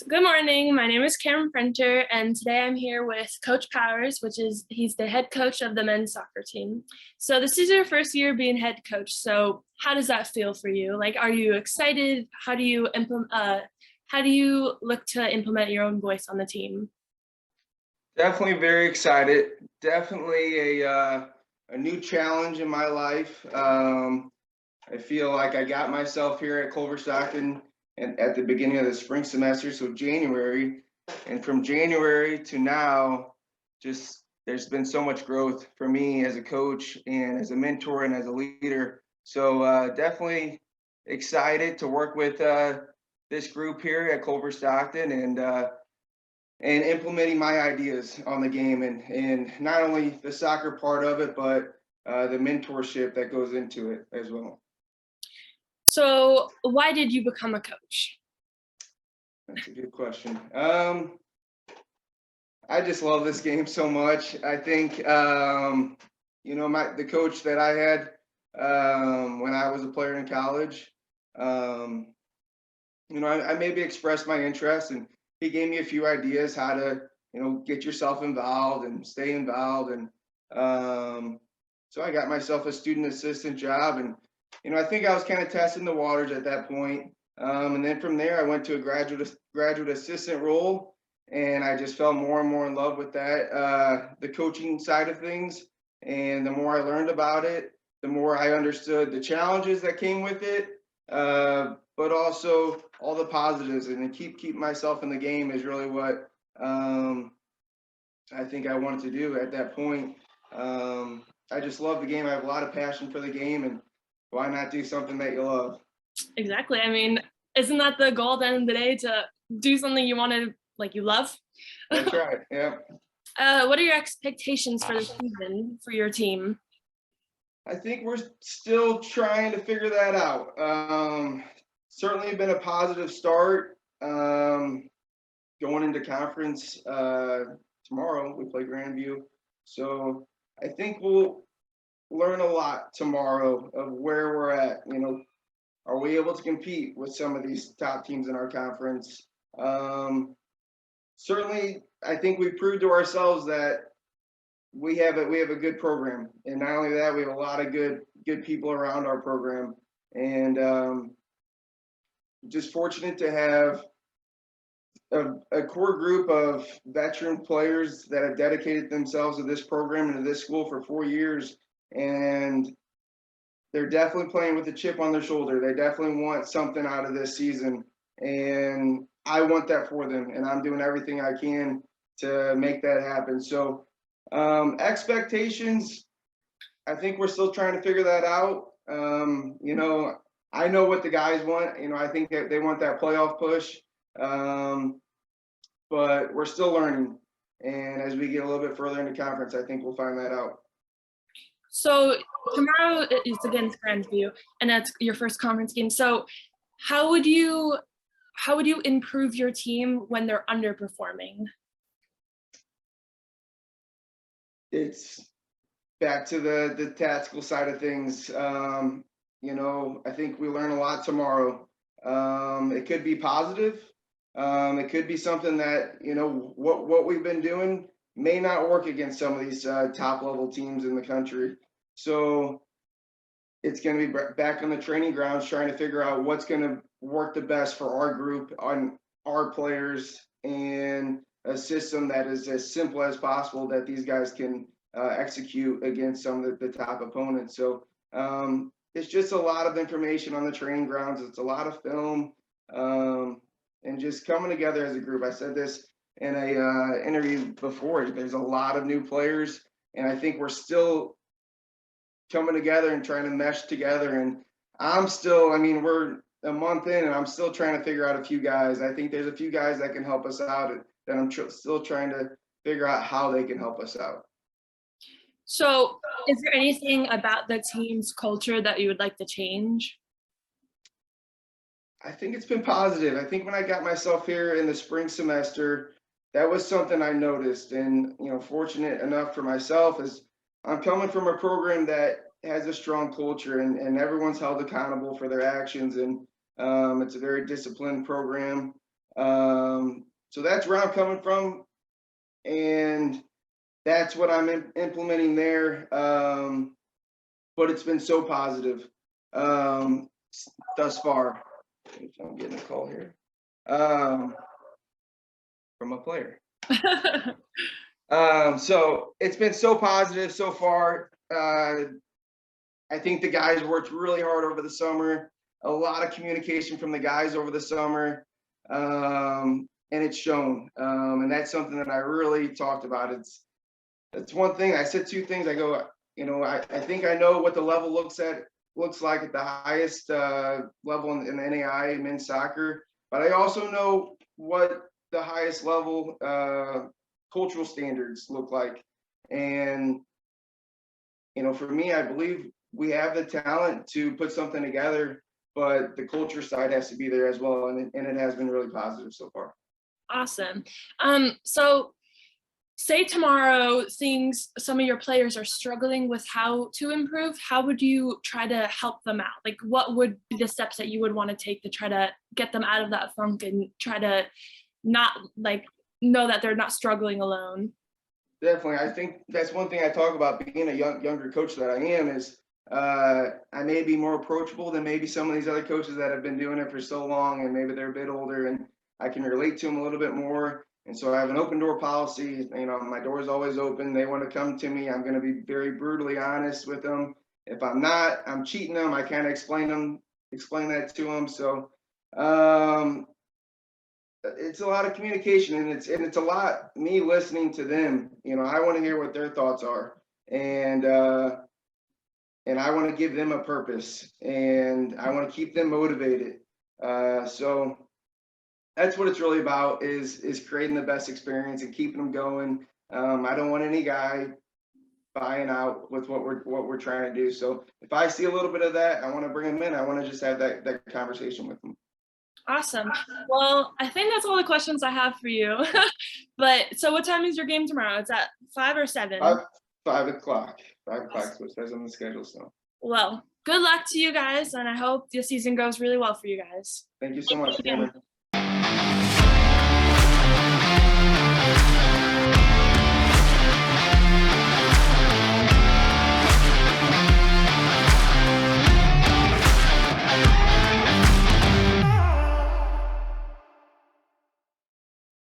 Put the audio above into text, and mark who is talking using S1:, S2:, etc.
S1: Good morning. My name is Karen Prenter, and today I'm here with Coach Powers, he's the head coach of the men's soccer team. So this is your first year being head coach. So how does that feel for you? Like, are you excited? How do you look to implement your own voice on the team?
S2: Definitely very excited. Definitely a new challenge in my life. I feel like I got myself here at Culver Stockton and at the beginning of the spring semester, so January, and from January to now, just there's been so much growth for me as a coach and as a mentor and as a leader. So definitely excited to work with this group here at Culver Stockton and implementing my ideas on the game and not only the soccer part of it, but the mentorship that goes into it as well.
S1: So why did you become a coach?
S2: That's a good question. I just love this game so much. I think the coach that I had when I was a player in college, I maybe expressed my interest, and he gave me a few ideas how to get yourself involved and stay involved, and so I got myself a student assistant job, and I think I was kind of testing the waters at that point. And then from there, I went to a graduate assistant role, and I just fell more and more in love with that, the coaching side of things. And the more I learned about it, the more I understood the challenges that came with it, but also all the positives. And to keep myself in the game is really what I think I wanted to do at that point. I just love the game. I have a lot of passion for the game, and why not do something that you love?
S1: Exactly. I mean, isn't that the goal at the end of the day, to do something you love?
S2: That's right. Yeah.
S1: What are your expectations for the season for your team?
S2: I think we're still trying to figure that out. Certainly been a positive start. Going into conference tomorrow, we play Grandview. So I think we'll learn a lot tomorrow of where we're at. Are we able to compete with some of these top teams in our conference? Certainly, I think we proved to ourselves that we have a good program, and not only that, we have a lot of good people around our program, and just fortunate to have a core group of veteran players that have dedicated themselves to this program and to this school for 4 years, and they're definitely playing with a chip on their shoulder. They definitely want something out of this season, and I want that for them, and I'm doing everything I can to make that happen. So expectations, I think we're still trying to figure that out. I know what the guys want. I think that they want that playoff push, but we're still learning. And as we get a little bit further into conference, I think we'll find that out.
S1: So tomorrow is against Grandview, and that's your first conference game. So how would you improve your team when they're underperforming?
S2: It's back to the tactical side of things. I think we learn a lot tomorrow. It could be positive. It could be something that, what we've been doing may not work against some of these top level teams in the country. So it's going to be back on the training grounds, trying to figure out what's going to work the best for our group, on our players, and a system that is as simple as possible that these guys can execute against some of the top opponents. So it's just a lot of information on the training grounds. It's a lot of film, and just coming together as a group. I said this in a interview before. There's a lot of new players, and I think we're still coming together and trying to mesh together. And we're a month in, and I'm still trying to figure out a few guys. I think there's a few guys that can help us out that I'm still trying to figure out how they can help us out.
S1: So is there anything about the team's culture that you would like to change?
S2: I think it's been positive. I think when I got myself here in the spring semester, that was something I noticed. And, fortunate enough for myself is I'm coming from a program that has a strong culture, and everyone's held accountable for their actions. And it's a very disciplined program. So that's where I'm coming from, and that's what I'm implementing there. But it's been so positive thus far. I'm getting a call here from a player. So it's been so positive so far. I think the guys worked really hard over the summer. A lot of communication from the guys over the summer, and it's shown. And that's something that I really talked about. That's one thing. I said two things. I go, I think I know what the level looks like at the highest level in the NAI men's soccer, but I also know what the highest level cultural standards look like. And for me, I believe we have the talent to put something together, but the culture side has to be there as well, and it has been really positive so far.
S1: Awesome. So say tomorrow some of your players are struggling with how to improve, how would you try to help them out? Like, what would be the steps that you would want to take to try to get them out of that funk and try to not know that they're not struggling alone?
S2: Definitely. I think that's one thing I talk about being a younger coach that I am is I may be more approachable than maybe some of these other coaches that have been doing it for so long, and maybe they're a bit older and I can relate to them a little bit more. And so I have an open door policy. My door is always open. They want to come to me. I'm going to be very brutally honest with them. If I'm not, I'm cheating them. I kind of explain that to them. So it's a lot of communication, and it's a lot me listening to them. I want to hear what their thoughts are, and I want to give them a purpose, and I want to keep them motivated. So that's what it's really about is creating the best experience and keeping them going. I don't want any guy buying out with what we're trying to do. So if I see a little bit of that, I want to bring them in. I want to just have that conversation with them.
S1: Awesome. Well, I think that's all the questions I have for you. But so what time is your game tomorrow? It's at 5 or 7?
S2: 5 o'clock. 5 o'clock is what it says on the schedule. So.
S1: Well, good luck to you guys, and I hope the season goes really well for you guys.
S2: Thank you so much, Cameron.